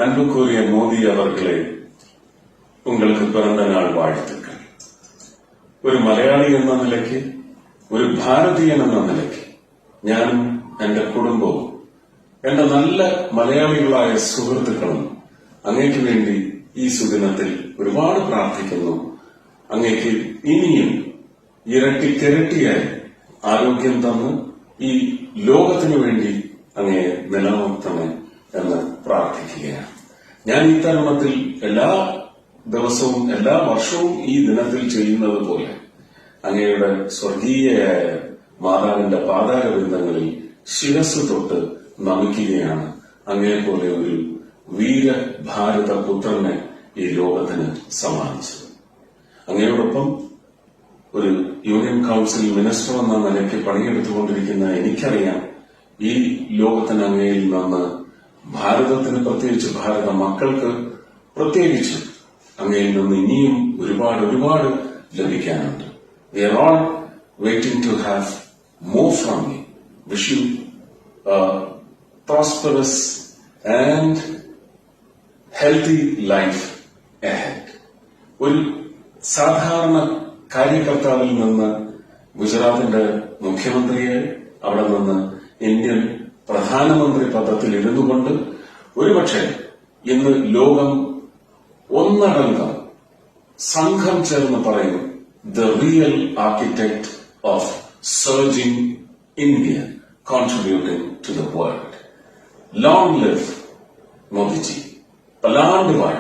அன்புக்குரிய மோடி அவர்களே, உங்களுக்கு பிறந்த நாள் வாழ்த்துக்கள். ഒരു മലയാളി എന്ന നിലയ്ക്ക്, ഒരു ഭാരതീയൻ എന്ന നിലയ്ക്ക് ഞാനും എന്റെ കുടുംബവും എന്റെ നല്ല മലയാളികളായ സുഹൃത്തുക്കളും അങ്ങേക്ക് വേണ്ടി ഈ സുദിനത്തിൽ ഒരുപാട് പ്രാർത്ഥിക്കുന്നു. അങ്ങേക്ക് ഇനിയും ഇരട്ടിക്കിരട്ടിയായി ആരോഗ്യം തന്ന് ഈ ലോകത്തിനു വേണ്ടി അങ്ങേ നിലനിർത്തണേ എന്ന് പ്രാർത്ഥിക്കുകയാണ്. ഞാൻ ഈ തരുണത്തിൽ എല്ലാ ദിവസവും എല്ലാ വർഷവും ഈ ദിനത്തിൽ ചെയ്യുന്നത് പോലെ അങ്ങയുടെ സ്വർഗീയയായ മാതാവിന്റെ പാതാരബിന്ദങ്ങളിൽ ശിരസ് തൊട്ട് നമിക്കുകയാണ്. അങ്ങയെപ്പോലെ ഒരു വീരഭാരത പുത്രനെ ഈ ലോകത്തിന് സമ്മാനിച്ചത്. അങ്ങയോടൊപ്പം ഒരു യൂണിയൻ കൌൺസിൽ മിനിസ്റ്റർ എന്ന നിലയ്ക്ക് പണിയെടുത്തുകൊണ്ടിരിക്കുന്ന എനിക്കറിയാം, ഈ ലോകത്തിന് അങ്ങയിൽ നിന്ന് ഭാരതത്തിന്, പ്രത്യേകിച്ച് ഭാരത മക്കൾക്ക് പ്രത്യേകിച്ച് അങ്ങയിൽ നിന്ന് ഇനിയും ഒരുപാട് ഒരുപാട് ലഭിക്കാനുണ്ട്. We are all waiting to have more from you. Wish you a prosperous and healthy life ahead. ഒരു സാധാരണ കാര്യകർത്താവിൽ നിന്ന് ഗുജറാത്തിന്റെ മുഖ്യമന്ത്രിയായി, അവിടെ നിന്ന് ഇന്ത്യൻ പ്രധാനമന്ത്രി പദത്തിൽ ഇരുന്നുകൊണ്ട് ഒരുപക്ഷെ ഇന്ന് ലോകം ഒന്നടങ്കം സംഘം ചേർന്ന് പറയും, the real architect of surging India contributing to the world. Long live Modi ji. പലാണ്ട് വാഴ.